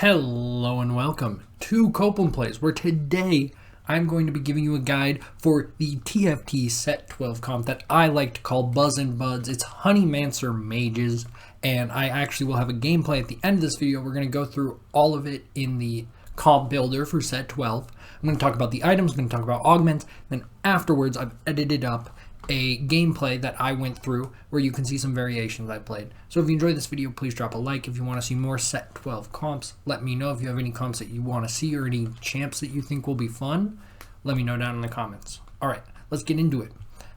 Hello and welcome to Copeland Plays, where today I'm going to be giving you a guide for the TFT Set 12 comp that I like to call Buzz and Buds. It's Honeymancer Mages, and I actually will have a gameplay at the end of this video. We're going to go through all of it in the comp builder for Set 12. I'm going to talk about the items, I'm going to talk about augments, then afterwards I've edited up a gameplay that I went through where you can see some variations I played. So if you enjoyed this video, please drop a like. If you want to see more Set 12 comps, let me know. If you have any comps that you want to see or any champs that you think will be fun, let me know down in the comments. Alright, let's get into it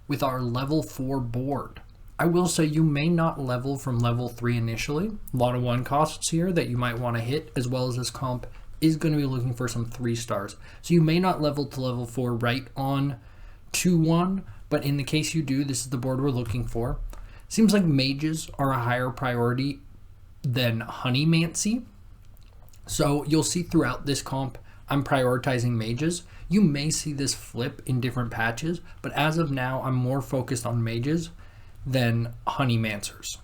with our level 4 board. I will say you may not level from level 3 initially. A lot of 1 costs here that you might want to hit, as well as this comp is going to be looking for some 3 stars. So you may not level to level 4 right on 2-1, but in the case you do, this is the board we're looking for. Seems like mages are a higher priority than Honeymancy. So you'll see throughout this comp, I'm prioritizing mages. You may see this flip in different patches, but as of now, I'm more focused on mages than Honeymancers.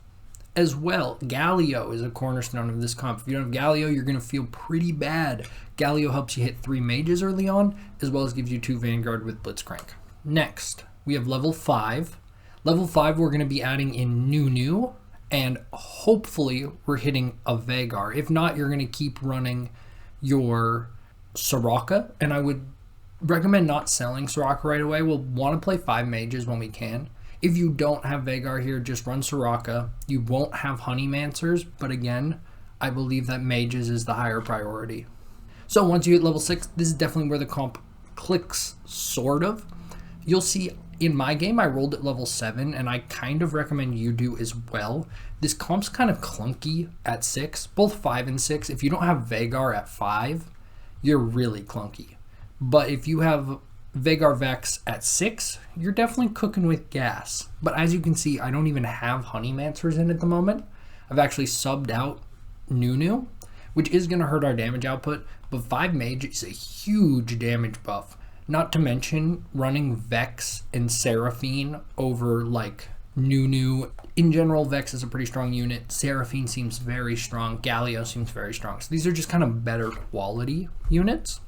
As well, Galio is a cornerstone of this comp. If you don't have Galio, you're going to feel pretty bad. Galio helps you hit 3 mages early on, as well as gives you 2 Vanguard with Blitzcrank. Next, we have level 5. Level 5, we're going to be adding in Nunu, and hopefully we're hitting a Vagar. If not, you're going to keep running your Soraka, and I would recommend not selling Soraka right away. We'll want to play 5 mages when we can. If you don't have Vagar here, just run Soraka. You won't have Honeymancers, but again, I believe that mages is the higher priority. So once you hit level 6, this is definitely where the comp clicks, sort of. You'll see in my game, I rolled at level 7, and I kind of recommend you do as well. This comp's kind of clunky at 6, both 5 and 6. If you don't have Vagar at 5, you're really clunky. But if you have Vagar Vex at 6, you're definitely cooking with gas. But as you can see, I don't even have Honeymancers in at the moment. I've actually subbed out Nunu, which is going to hurt our damage output, but 5 mage is a huge damage buff. Not to mention running Vex and Seraphine over like Nunu. In general, Vex is a pretty strong unit. Seraphine seems very strong. Galio seems very strong. So these are just kind of better quality units.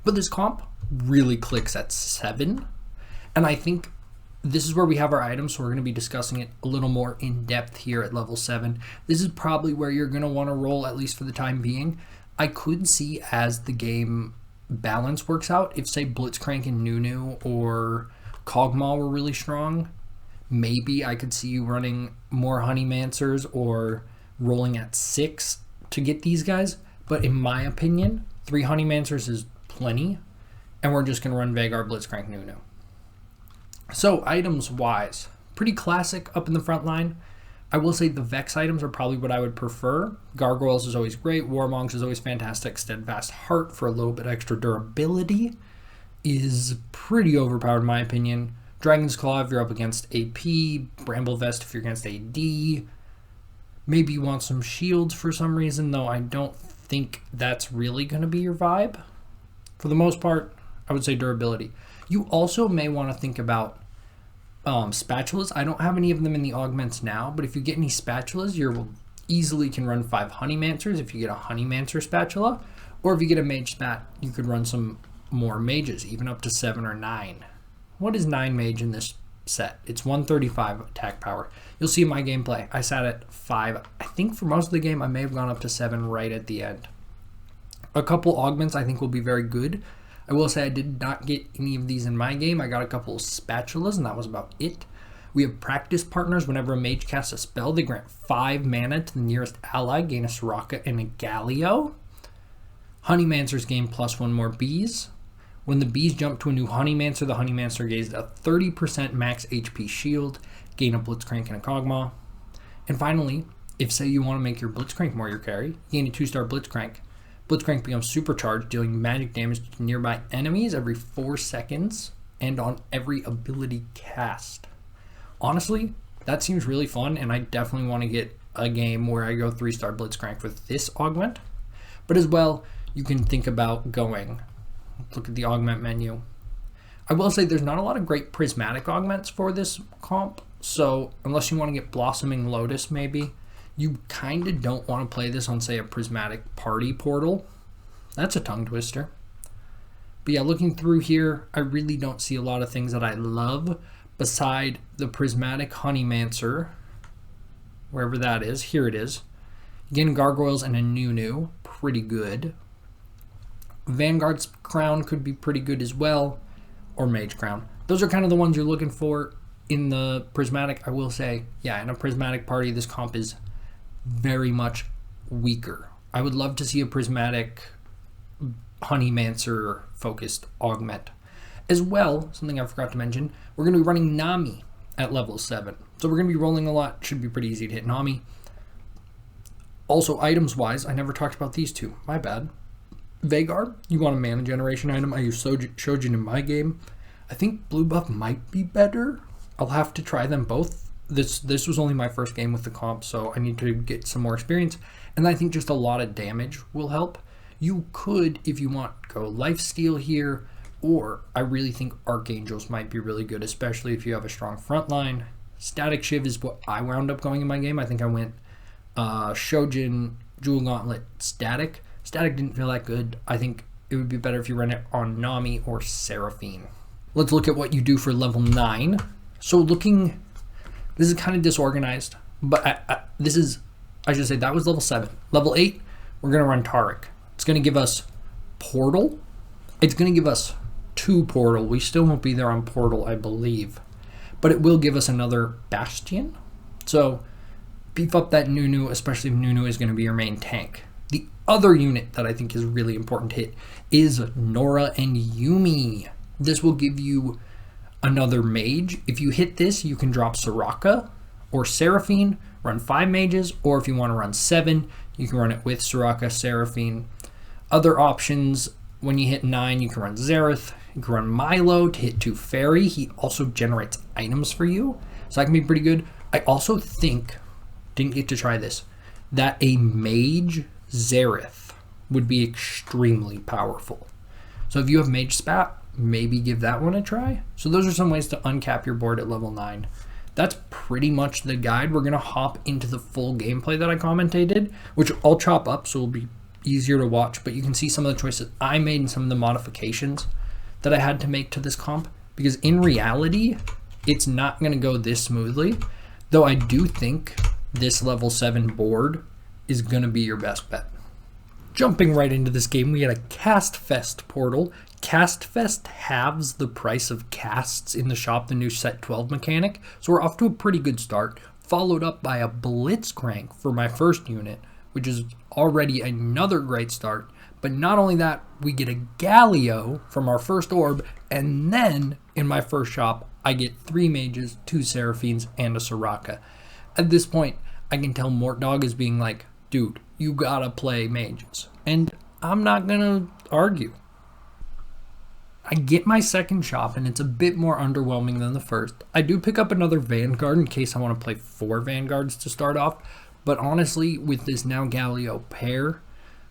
But this comp really clicks at 7. And I think this is where we have our items, so we're going to be discussing it a little more in depth here at level 7. This is probably where you're going to want to roll, at least for the time being. I could see as the game balance works out, if say Blitzcrank and Nunu or Kog'Maw were really strong, maybe I could see you running more Honeymancers or rolling at 6 to get these guys. But in my opinion, 3 Honeymancers is plenty, and we're just going to run Vagar, Blitzcrank, Nunu. So items wise, pretty classic up in the front line. I will say the Vex items are probably what I would prefer. Gargoyles is always great. Warmongs is always fantastic. Steadfast Heart for a little bit extra durability is pretty overpowered in my opinion. Dragon's Claw if you're up against AP. Bramble Vest if you're against AD. Maybe you want some shields for some reason, though I don't think that's really going to be your vibe. For the most part, I would say durability. You also may want to think about spatulas. I don't have any of them in the augments now, but if you get any spatulas, you easily can run 5 Honeymancers if you get a Honeymancer spatula, or if you get a mage spat, you could run some more mages, even up to 7 or 9. What is 9 mage in this set? It's 135 attack power. You'll see in my gameplay, I sat at 5. I think for most of the game, I may have gone up to 7 right at the end. A couple augments I think will be very good. I will say I did not get any of these in my game. I got a couple of spatulas, and that was about it. We have practice partners. Whenever a mage casts a spell, they grant 5 mana to the nearest ally, gain a Soraka and a Galio. Honeymancers gain +1 more bees. When the bees jump to a new Honeymancer, the Honeymancer gains a 30% max HP shield, gain a Blitzcrank and a Kog'Maw. And finally, if say you want to make your Blitzcrank warrior carry, gain a 2-star Blitzcrank. Blitzcrank becomes supercharged, dealing magic damage to nearby enemies every 4 seconds and on every ability cast. Honestly, that seems really fun, and I definitely want to get a game where I go 3-star Blitzcrank with this augment. But as well, you can think about going, look at the augment menu. I will say there's not a lot of great prismatic augments for this comp, so unless you want to get Blossoming Lotus maybe, You kind of don't want to play this on, say, a prismatic party portal. That's a tongue twister. But yeah, looking through here, I really don't see a lot of things that I love beside the prismatic Honeymancer, wherever that is. Here it is. Again, gargoyles and a Nunu, pretty good. Vanguard's crown could be pretty good as well, or mage crown. Those are kind of the ones you're looking for in the prismatic. I will say, yeah, in a prismatic party, this comp is very much weaker. I would love to see a prismatic Honeymancer focused augment. As well, something I forgot to mention, we're going to be running Nami at level 7. So we're going to be rolling a lot. Should be pretty easy to hit Nami. Also, items-wise, I never talked about these two. My bad. Vagar, you want a mana generation item. I use Shojin in my game. I think blue buff might be better. I'll have to try them both. This was only my first game with the comp, so I need to get some more experience. And I think just a lot of damage will help. You could, if you want, go Lifesteal here, or I really think Archangels might be really good, especially if you have a strong front line. Static Shiv is what I wound up going in my game. I think I went Shojin, Jewel Gauntlet, Static. Static didn't feel that good. I think it would be better if you run it on Nami or Seraphine. Let's look at what you do for level 9. So this is kind of disorganized, but this is, I should say, that was level 7. Level 8, we're going to run Taric. It's going to give us Portal. It's going to give us 2 Portal. We still won't be there on Portal, I believe. But it will give us another Bastion. So beef up that Nunu, especially if Nunu is going to be your main tank. The other unit that I think is really important to hit is Nora and Yuumi. This will give you another mage. If you hit this, you can drop Soraka or Seraphine, run 5 mages, or if you want to run 7, you can run it with Soraka, Seraphine. Other options, when you hit 9, you can run Xerath, you can run Milo to hit 2 Fairy. He also generates items for you, so that can be pretty good. I also think, didn't get to try this, that a mage Xerath would be extremely powerful. So if you have mage spat, maybe give that one a try. So those are some ways to uncap your board at level 9. That's pretty much the guide. We're going to hop into the full gameplay that I commentated, which I'll chop up so it'll be easier to watch, but you can see some of the choices I made and some of the modifications that I had to make to this comp, because in reality, it's not going to go this smoothly, though I do think this level 7 board is going to be your best bet. Jumping right into this game, we had a Cast Fest portal. Cast Fest halves the price of casts in the shop, the new set 12 mechanic, so we're off to a pretty good start, followed up by a Blitzcrank for my first unit, which is already another great start. But not only that, we get a Galio from our first orb, and then in my first shop, I get 3 mages, 2 Seraphines, and a Soraka. At this point, I can tell Mort Dog is being like, dude, you gotta play mages. And I'm not gonna argue. I get my second shop, and it's a bit more underwhelming than the first. I do pick up another Vanguard in case I want to play 4 Vanguards to start off. But honestly, with this now Galio pair,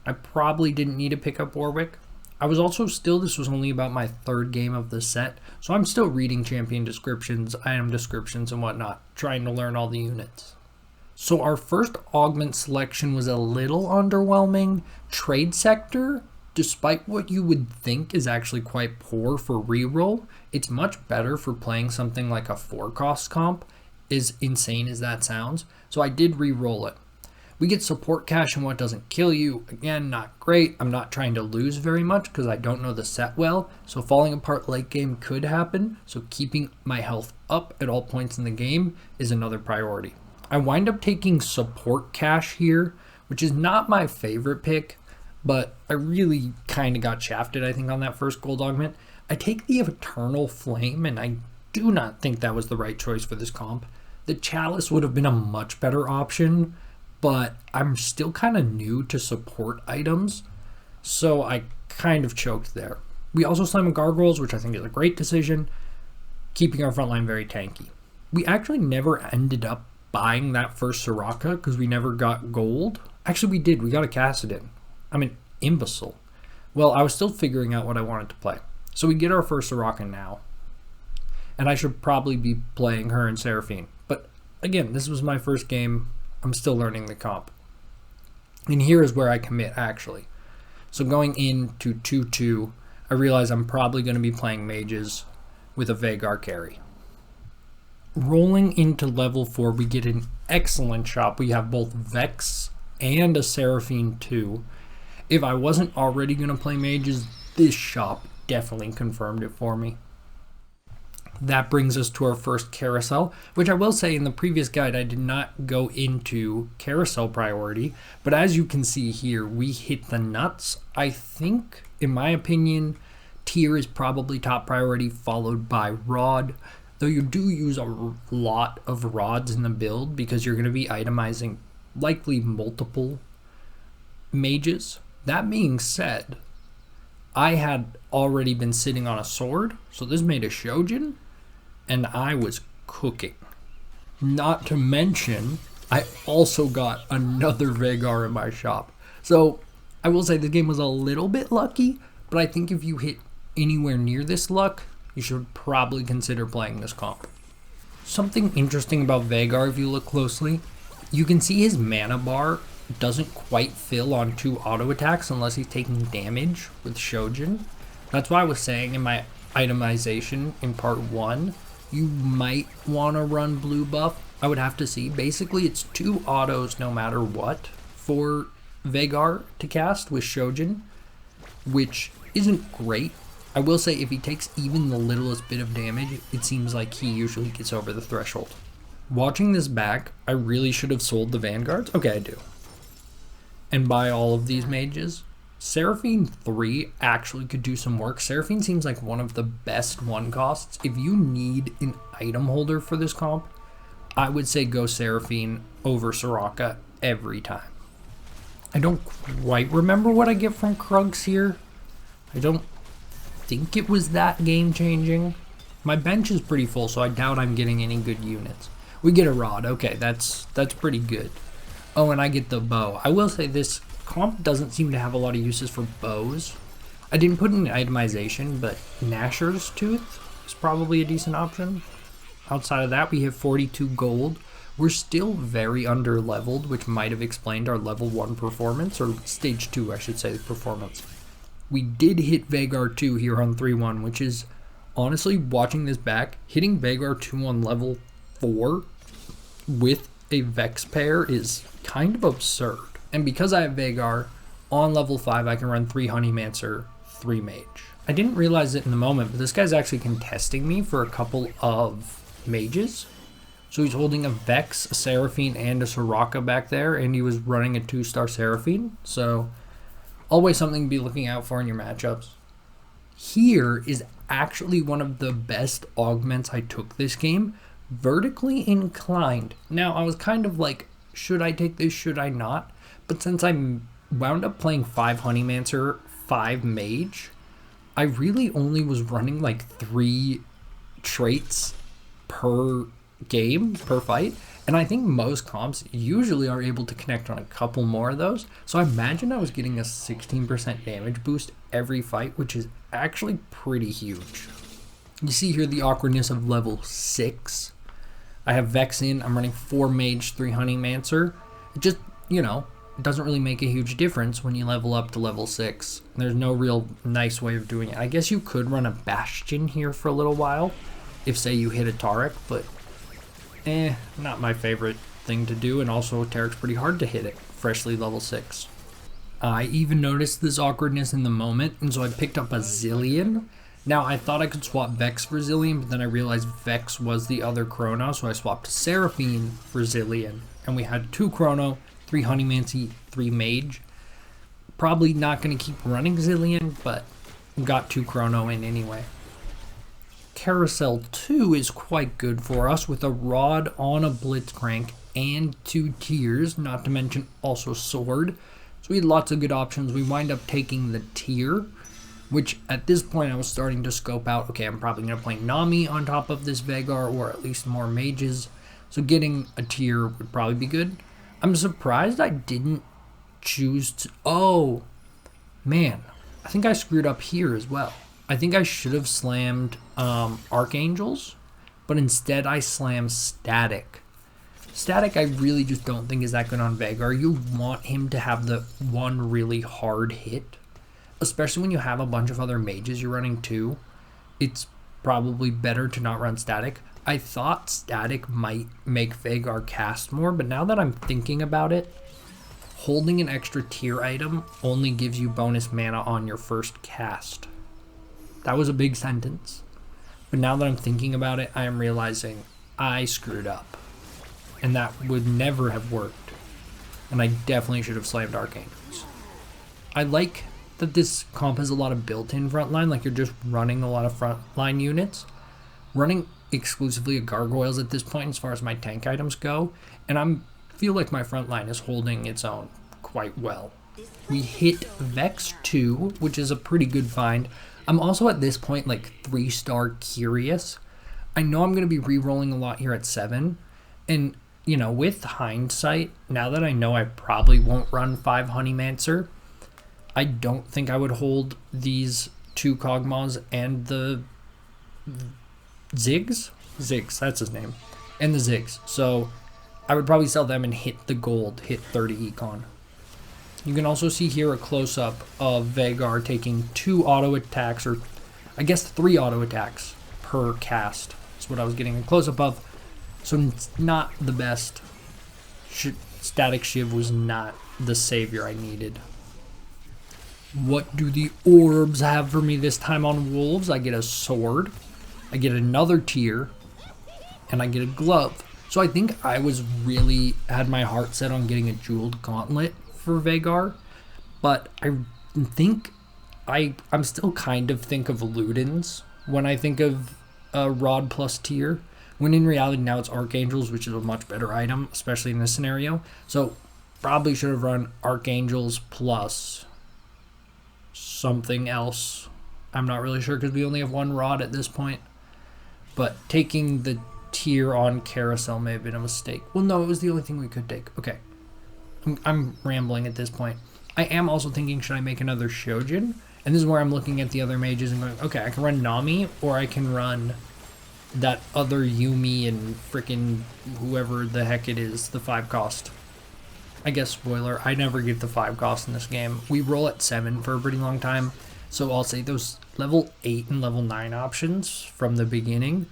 I probably didn't need to pick up Warwick. I was also this was only about my 3rd game of the set, so I'm still reading champion descriptions, item descriptions, and whatnot, trying to learn all the units. So our first augment selection was a little underwhelming. Trade Sector, despite what you would think is actually quite poor for reroll, it's much better for playing something like a 4-cost comp, as insane as that sounds. So I did re-roll it. We get support cash and what doesn't kill you. Again, not great. I'm not trying to lose very much because I don't know the set well. So falling apart late game could happen. So keeping my health up at all points in the game is another priority. I wind up taking support cash here, which is not my favorite pick, but I really kind of got shafted, I think, on that first gold augment. I take the Eternal Flame, and I do not think that was the right choice for this comp. The Chalice would have been a much better option, but I'm still kind of new to support items, so I kind of choked there. We also summon Gargoyles, which I think is a great decision, keeping our front line very tanky. We actually never ended up buying that first Soraka because we never got gold. Actually, we did. We got a Cassidon. I'm an imbecile. Well, I was still figuring out what I wanted to play. So we get our first Soraka now, and I should probably be playing her and Seraphine. But again, this was my first game. I'm still learning the comp. And here is where I commit, actually. So going into 2-2, I realize I'm probably going to be playing mages with a Vhagar carry. Rolling into level 4, we get an excellent shop. We have both Vex and a Seraphine 2. If I wasn't already going to play mages, this shop definitely confirmed it for me. That brings us to our first carousel, which I will say in the previous guide I did not go into carousel priority, but as you can see here, we hit the nuts. I think, in my opinion, tier is probably top priority, followed by rod, though you do use a lot of rods in the build because you're going to be itemizing likely multiple mages. That being said, I had already been sitting on a sword, so this made a Shojin, and I was cooking. Not to mention, I also got another Vhagar in my shop. So I will say the game was a little bit lucky, but I think if you hit anywhere near this luck, you should probably consider playing this comp. Something interesting about Vhagar, if you look closely, you can see his mana bar doesn't quite fill on 2 auto attacks unless he's taking damage with Shojin. That's why I was saying in my itemization in part 1, you might want to run blue buff. I would have to see. Basically, it's 2 autos no matter what for Vhagar to cast with Shojin, which isn't great. I will say if he takes even the littlest bit of damage, it seems like he usually gets over the threshold. Watching this back, I really should have sold the Vanguards. Okay, I do. And buy all of these mages. Seraphine 3 actually could do some work. Seraphine seems like one of the best one costs. If you need an item holder for this comp, I would say go Seraphine over Soraka every time. I don't quite remember what I get from Krugs here. I don't think it was that game changing. My bench is pretty full, so I doubt I'm getting any good units. We get a rod. Okay, that's pretty good. Oh, and I get the bow. I will say this comp doesn't seem to have a lot of uses for bows. I didn't put in itemization, but Nashor's Tooth is probably a decent option. Outside of that, we have 42 gold. We're still very under leveled, which might have explained our level 1 performance, or stage 2, I should say, performance. We did hit Vhagar 2 here on 3-1, which is, honestly, watching this back, hitting Vhagar 2 on level 4 with a Vex pair is kind of absurd. And because I have Vhagar, on level 5 I can run 3 Honeymancer, 3 Mage. I didn't realize it in the moment, but this guy's actually contesting me for a couple of mages. So he's holding a Vex, a Seraphine, and a Soraka back there, and he was running a 2-star Seraphine. So always something to be looking out for in your matchups. Here is actually one of the best augments I took this game. Vertically inclined. Now, I was kind of like, should I take this, should I not? But since I wound up playing 5 Honeymancer, 5 Mage, I really only was running like 3 traits per game, per fight. And I think most comps usually are able to connect on a couple more of those. So I imagine I was getting a 16% damage boost every fight, which is actually pretty huge. You see here the awkwardness of level 6. I have Vex in, I'm running 4 Mage, 3 Honeymancer. It just, it doesn't really make a huge difference when you level up to level 6. There's no real nice way of doing it. I guess you could run a Bastion here for a little while, if say you hit a Taric, but not my favorite thing to do, and also Taric's pretty hard to hit at freshly level 6. I even noticed this awkwardness in the moment, and so I picked up a Zilean. Now, I thought I could swap Vex for Zilean, but then I realized Vex was the other Chrono, so I swapped Seraphine for Zilean. And we had 2 Chrono, 3 Honeymancy, 3 Mage. Probably not going to keep running Zilean, but got 2 Chrono in anyway. Carousel 2 is quite good for us with a Rod on a Blitzcrank and 2 tiers, not to mention also Sword. So we had lots of good options. We wind up taking the tier, which at this point I was starting to scope out, okay, I'm probably going to play Nami on top of this Vhagar, or at least more mages. So getting a tier would probably be good. I'm surprised I didn't choose to... Oh, man. I think I screwed up here as well. I think I should have slammed Archangels, but instead I slammed Static. Static, I really just don't think is that good on Veigar. You want him to have the one really hard hit, especially when you have a bunch of other mages you're running too. It's probably better to not run Static. I thought Static might make Veigar cast more, but now that I'm thinking about it, holding an extra tier item only gives you bonus mana on your first cast. That was a big sentence. But now that I'm thinking about it, I am realizing I screwed up. And that would never have worked. And I definitely should have slammed Archangels. I like that this comp has a lot of built-in frontline, like you're just running a lot of frontline units. Running exclusively gargoyles at this point as far as my tank items go, and I feel like my frontline is holding its own quite well. We hit Vex 2, which is a pretty good find. I'm also at this point like 3-star curious. I know I'm going to be re-rolling a lot here at 7, and you know, with hindsight, now that I know I probably won't run 5 Honeymancer, I don't think I would hold these 2 Kog'Maws and the Ziggs, that's his name, and the Ziggs. So I would probably sell them and hit the gold, hit 30 econ. You can also see here a close-up of Veigar taking 2 auto attacks, or I guess 3 auto attacks per cast. That's what I was getting a close-up of. So it's not the best. Static Shiv was not the savior I needed. What do the orbs have for me this time on Wolves? I get a sword, I get another tier, and I get a glove. So I think I was really had my heart set on getting a jeweled gauntlet for Veigar, but I think I'm still kind of think of Ludens when I think of a Rod plus tier, when in reality now it's Archangels, which is a much better item, especially in this scenario. So probably should have run Archangels plus something else. I'm not really sure because we only have 1 Rod at this point. But taking the tier on Carousel may have been a mistake. Well, no, it was the only thing we could take. Okay. I'm rambling at this point. I am also thinking, should I make another Shojin? And this is where I'm looking at the other mages and going, okay, I can run Nami, or I can run that other Yuumi and frickin' whoever the heck it is, the 5 cost. I guess, spoiler, I never get the 5 cost in this game. We roll at 7 for a pretty long time, so I'll say those level 8 and level 9 options from the beginning,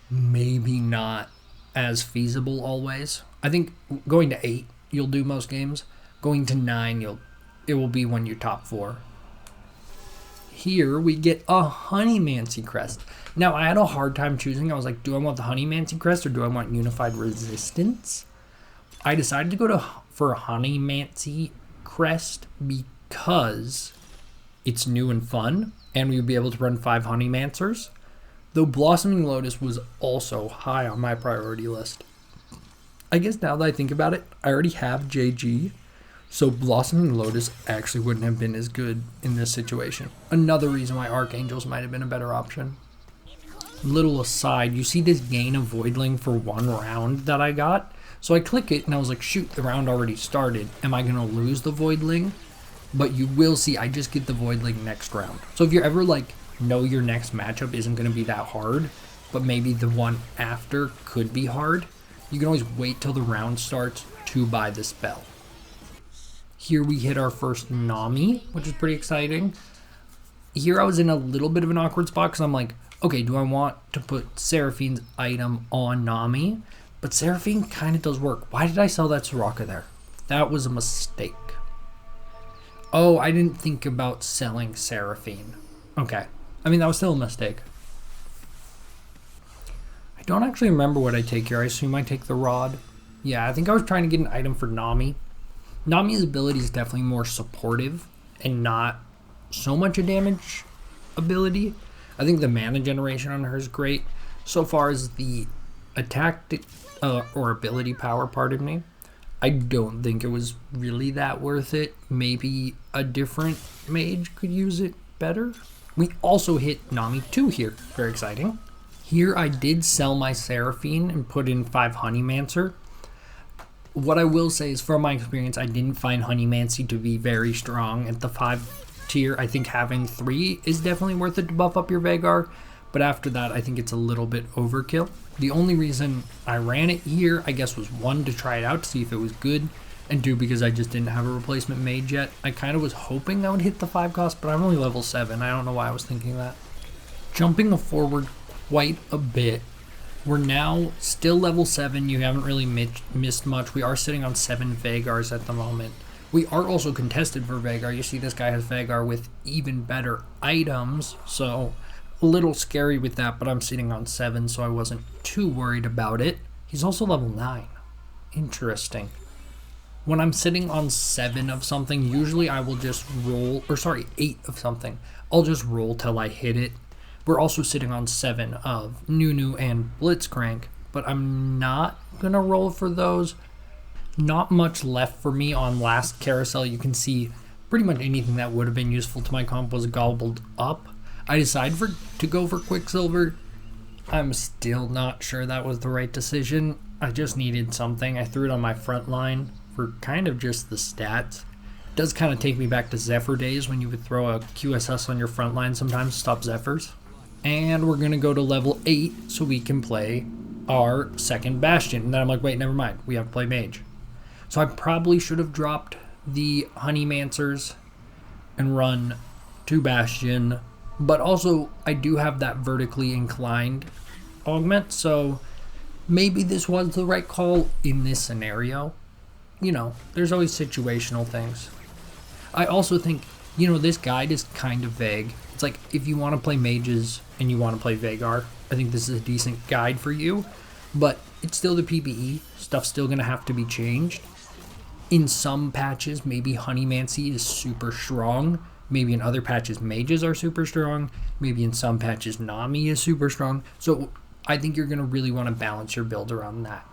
maybe not as feasible always. I think going to 8, you'll do most games. Going to 9, it will be when you top 4. Here we get a Honeymancy crest. Now I had a hard time choosing. I was like, do I want the Honeymancy crest or do I want Unified Resistance? I decided to go for a Honeymancy crest because it's new and fun, and we would be able to run 5 Honeymancers. Though Blossoming Lotus was also high on my priority list. I guess now that I think about it, I already have JG, so Blossoming Lotus actually wouldn't have been as good in this situation. Another reason why Archangels might have been a better option. Little aside, you see this gain of Voidling for 1 round that I got? So I click it and I was like, shoot, the round already started. Am I going to lose the Voidling? But you will see I just get the Voidling next round. So if you're ever like, know your next matchup isn't going to be that hard, but maybe the one after could be hard, you can always wait till the round starts to buy the spell. Here we hit our first Nami, which is pretty exciting. Here I was in a little bit of an awkward spot because I'm like, okay, do I want to put Seraphine's item on Nami? But Seraphine kind of does work. Why did I sell that Soraka there? That was a mistake. Oh, I didn't think about selling Seraphine. Okay. I mean, that was still a mistake. I don't actually remember what I take here. I assume I take the Rod. Yeah, I think I was trying to get an item for Nami. Nami's ability is definitely more supportive and not so much a damage ability. I think the mana generation on her is great. So far as the attack or ability power, pardon me, I don't think it was really that worth it. Maybe a different mage could use it better. We also hit Nami 2 here. Very exciting. Here I did sell my Seraphine and put in 5 Honeymancer. What I will say is, from my experience, I didn't find Honeymancy to be very strong at the 5 tier. I think having 3 is definitely worth it to buff up your Veigar, but after that, I think it's a little bit overkill. The only reason I ran it here, I guess, was 1, to try it out to see if it was good, and 2, because I just didn't have a replacement mage yet. I kind of was hoping I would hit the 5 cost, but I'm only level 7. I don't know why I was thinking that. Jumping forward quite a bit, we're now still level 7. You haven't really missed much. We are sitting on 7 Vagars at the moment. We are also contested for Vagar. You see this guy has Vagar with even better items, so a little scary with that, but I'm sitting on 7, so I wasn't too worried about it. He's also level 9. Interesting. When I'm sitting on 7 of something, usually I will just roll, 8 of something. I'll just roll till I hit it. We're also sitting on 7 of Nunu and Blitzcrank, but I'm not gonna roll for those. Not much left for me on last carousel. You can see pretty much anything that would have been useful to my comp was gobbled up. I decided to go for Quicksilver. I'm still not sure that was the right decision. I just needed something. I threw it on my front line for kind of just the stats. It does kind of take me back to Zephyr days when you would throw a QSS on your front line sometimes to stop Zephyrs. And we're going to go to level 8 so we can play our second Bastion. And then I'm like, wait, never mind. We have to play Mage. So I probably should have dropped the Honeymancers and run 2 Bastion. But also, I do have that vertically inclined augment. So maybe this was the right call in this scenario. You know, there's always situational things. I also think, you know, this guide is kind of vague. It's like, if you want to play mages and you want to play Vagar, I think this is a decent guide for you. But it's still the PBE. Stuff's still going to have to be changed. In some patches, maybe Honeymancy is super strong. Maybe in other patches, mages are super strong. Maybe in some patches, Nami is super strong. So I think you're going to really want to balance your build around that.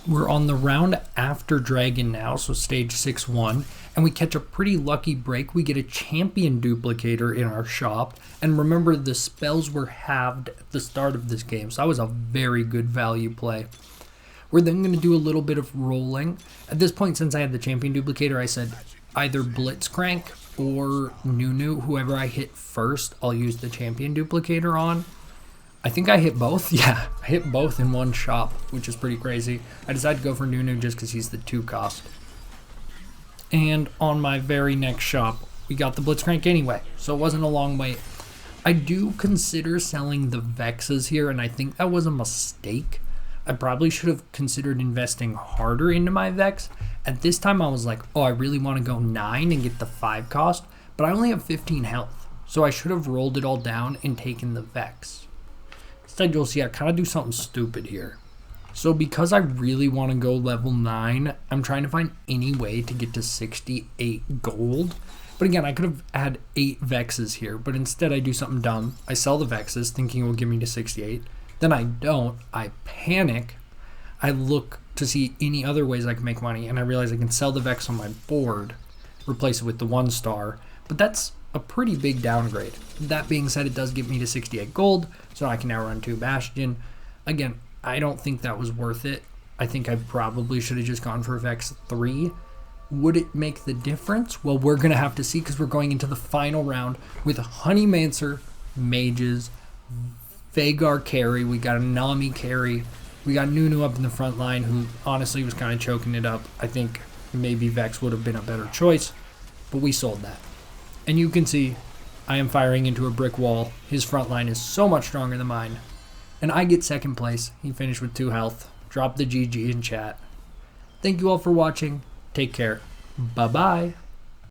We're on the round after Dragon now, so stage 6-1, and we catch a pretty lucky break. We get a champion duplicator in our shop, and remember the spells were halved at the start of this game, so that was a very good value play. We're then going to do a little bit of rolling. At this point, since I had the champion duplicator, I said either Blitzcrank or Nunu, whoever I hit first, I'll use the champion duplicator on. I think I hit both. Yeah, I hit both in one shop, which is pretty crazy. I decided to go for Nunu just because he's the 2 cost. And on my very next shop, we got the Blitzcrank anyway, so it wasn't a long wait. I do consider selling the Vexes here, and I think that was a mistake. I probably should have considered investing harder into my Vex. At this time, I was like, oh, I really want to go 9 and get the 5 cost, but I only have 15 health, so I should have rolled it all down and taken the Vex. Instead, you'll see I kind of do something stupid here. So because I really want to go level 9, I'm trying to find any way to get to 68 gold. But again, I could have had 8 Vexes here, but instead I do something dumb. I sell the Vexes thinking it will give me to 68. Then I don't. I panic. I look to see any other ways I can make money, and I realize I can sell the Vex on my board, replace it with the 1 star, but that's a pretty big downgrade. That being said, it does get me to 68 gold, so I can now run 2 Bastion. Again, I don't think that was worth it. I think I probably should have just gone for Vex 3. Would it make the difference? Well, we're going to have to see, because we're going into the final round with Honeymancer, Mages, Vagar carry. We got a Nami carry. We got Nunu up in the front line, who honestly was kind of choking it up. I think maybe Vex would have been a better choice, but we sold that. And you can see I am firing into a brick wall. His front line is so much stronger than mine. And I get second place. He finished with 2 health. Drop the GG in chat. Thank you all for watching. Take care. Bye-bye.